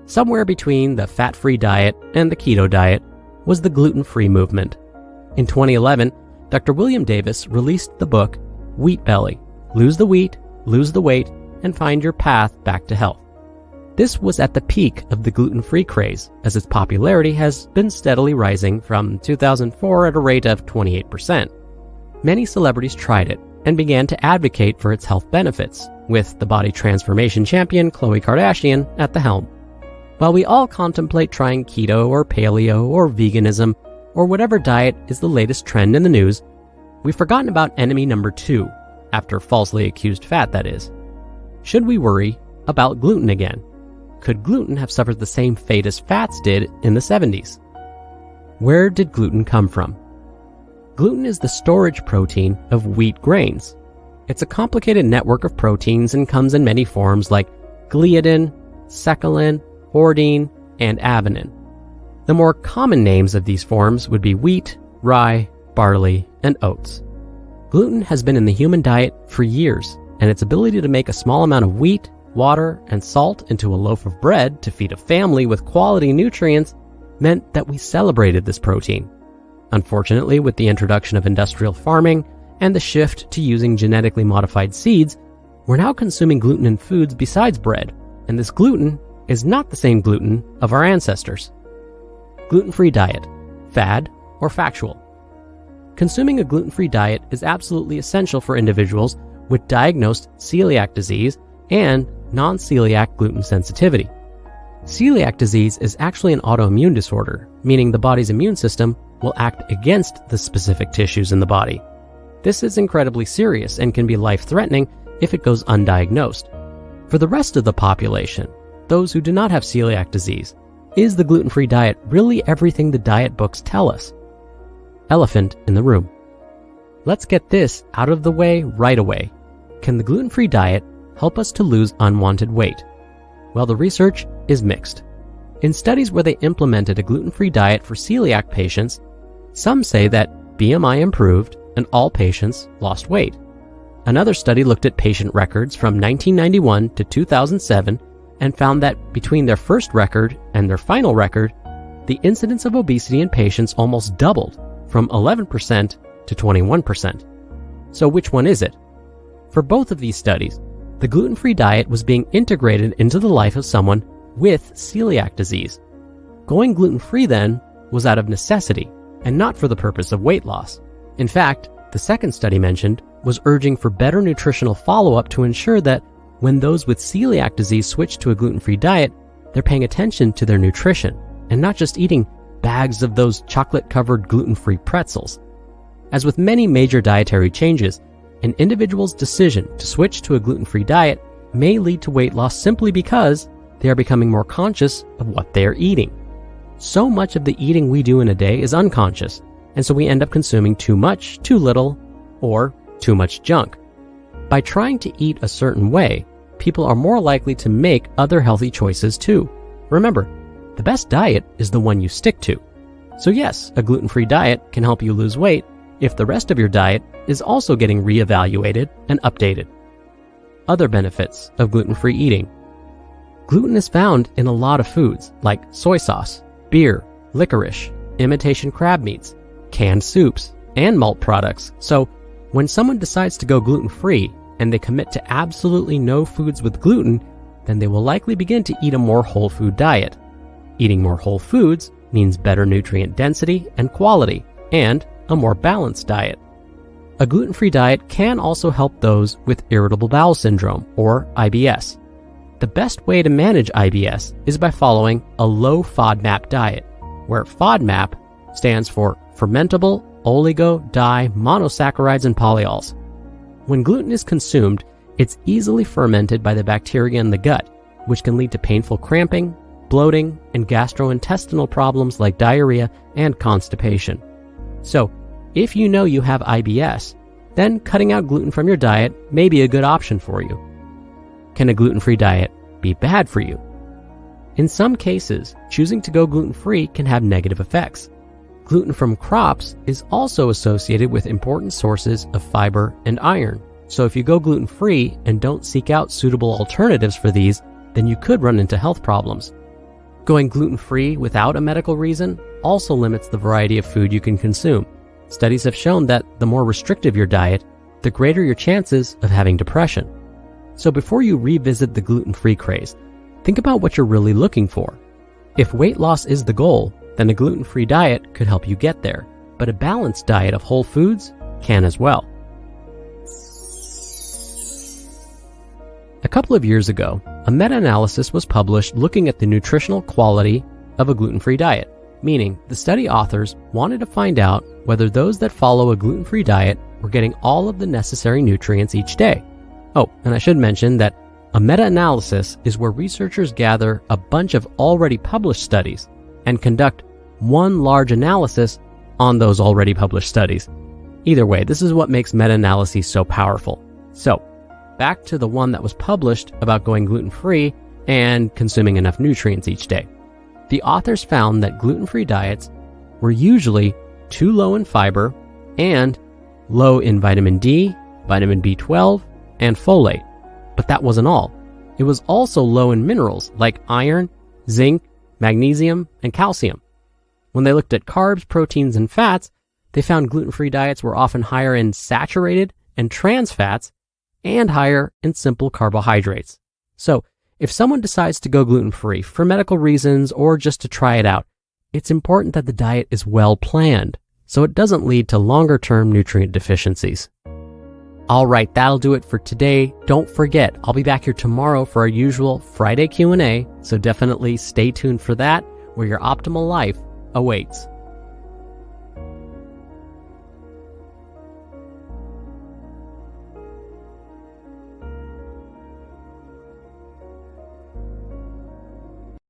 Somewhere between the fat-free diet and the keto diet was the gluten-free movement. In 2011, Dr. William Davis released the book Wheat Belly: Lose the Wheat, Lose the Weight, and Find Your Path Back to Health. This was at the peak of the gluten-free craze, as its popularity has been steadily rising from 2004 at a rate of 28%. Many celebrities tried it and began to advocate for its health benefits, with the body transformation champion Khloe Kardashian at the helm. While we all contemplate trying keto or paleo or veganism or whatever diet is the latest trend in the news, we've forgotten about enemy number 2, after falsely accused fat, that is. Should we worry about gluten again? Could gluten have suffered the same fate as fats did in the 70s? Where did gluten come from? Gluten is the storage protein of wheat grains. It's a complicated network of proteins and comes in many forms like gliadin, secalin, ordein, and avenine. The more common names of these forms would be wheat, rye, barley, and oats. Gluten has been in the human diet for years, and its ability to make a small amount of wheat, water, and salt into a loaf of bread to feed a family with quality nutrients meant that we celebrated this protein. Unfortunately, with the introduction of industrial farming and the shift to using genetically modified seeds, we're now consuming gluten in foods besides bread, and this gluten is not the same gluten of our ancestors. Gluten-free diet, fad or factual? Consuming a gluten-free diet is absolutely essential for individuals with diagnosed celiac disease and non-celiac gluten sensitivity. Celiac disease is actually an autoimmune disorder, meaning the body's immune system will act against the specific tissues in the body. This is incredibly serious and can be life-threatening if it goes undiagnosed. For the rest of the population, those who do not have celiac disease, is the gluten-free diet really everything the diet books tell us? Elephant in the room. Let's get this out of the way right away. Can the gluten-free diet help us to lose unwanted weight? Well, the research is mixed. In studies where they implemented a gluten-free diet for celiac patients, some say that BMI improved and all patients lost weight. Another study looked at patient records from 1991 to 2007 and found that between their first record and their final record, the incidence of obesity in patients almost doubled from 11% to 21%. So which one is it? For both of these studies, the gluten-free diet was being integrated into the life of someone with celiac disease. Going gluten-free then was out of necessity and not for the purpose of weight loss. In fact, the second study mentioned was urging for better nutritional follow-up to ensure that when those with celiac disease switch to a gluten-free diet, they're paying attention to their nutrition and not just eating bags of those chocolate-covered gluten-free pretzels. As with many major dietary changes, an individual's decision to switch to a gluten-free diet may lead to weight loss simply because they are becoming more conscious of what they are eating. So much of the eating we do in a day is unconscious, and so we end up consuming too much, too little, or too much junk. By trying to eat a certain way, people are more likely to make other healthy choices too. Remember, the best diet is the one you stick to. So yes, a gluten-free diet can help you lose weight if the rest of your diet is also getting reevaluated and updated. Other benefits of gluten-free eating. Gluten is found in a lot of foods like soy sauce, beer, licorice, imitation crab meats, canned soups, and malt products. So when someone decides to go gluten-free and they commit to absolutely no foods with gluten, then they will likely begin to eat a more whole food diet. Eating more whole foods means better nutrient density and quality, and a more balanced diet. A gluten-free diet can also help those with irritable bowel syndrome, or IBS. The best way to manage IBS is by following a low FODMAP diet, where FODMAP stands for fermentable oligo-di-monosaccharides and polyols. When gluten is consumed, it's easily fermented by the bacteria in the gut, which can lead to painful cramping, bloating, and gastrointestinal problems like diarrhea and constipation. So, if you know you have IBS, then cutting out gluten from your diet may be a good option for you. Can a gluten-free diet be bad for you? In some cases, choosing to go gluten-free can have negative effects. Gluten from crops is also associated with important sources of fiber and iron. So if you go gluten-free and don't seek out suitable alternatives for these, then you could run into health problems. Going gluten-free without a medical reason also limits the variety of food you can consume. Studies have shown that the more restrictive your diet, the greater your chances of having depression. So before you revisit the gluten-free craze, think about what you're really looking for. If weight loss is the goal, then a gluten-free diet could help you get there, but a balanced diet of whole foods can as well. A couple of years ago, a meta-analysis was published looking at the nutritional quality of a gluten-free diet, meaning the study authors wanted to find out whether those that follow a gluten-free diet were getting all of the necessary nutrients each day. Oh, and I should mention that a meta-analysis is where researchers gather a bunch of already published studies and conduct one large analysis on those already published studies. Either way, this is what makes meta-analyses so powerful. So, back to the one that was published about going gluten-free and consuming enough nutrients each day. The authors found that gluten-free diets were usually too low in fiber and low in vitamin D, vitamin B12, and folate. But that wasn't all. It was also low in minerals like iron, zinc, magnesium, and calcium. When they looked at carbs, proteins, and fats, they found gluten-free diets were often higher in saturated and trans fats and higher in simple carbohydrates. So, if someone decides to go gluten-free for medical reasons or just to try it out, it's important that the diet is well planned so it doesn't lead to longer-term nutrient deficiencies. All right, that'll do it for today. Don't forget, I'll be back here tomorrow for our usual Friday Q&A, so definitely stay tuned for that, where your optimal life awaits.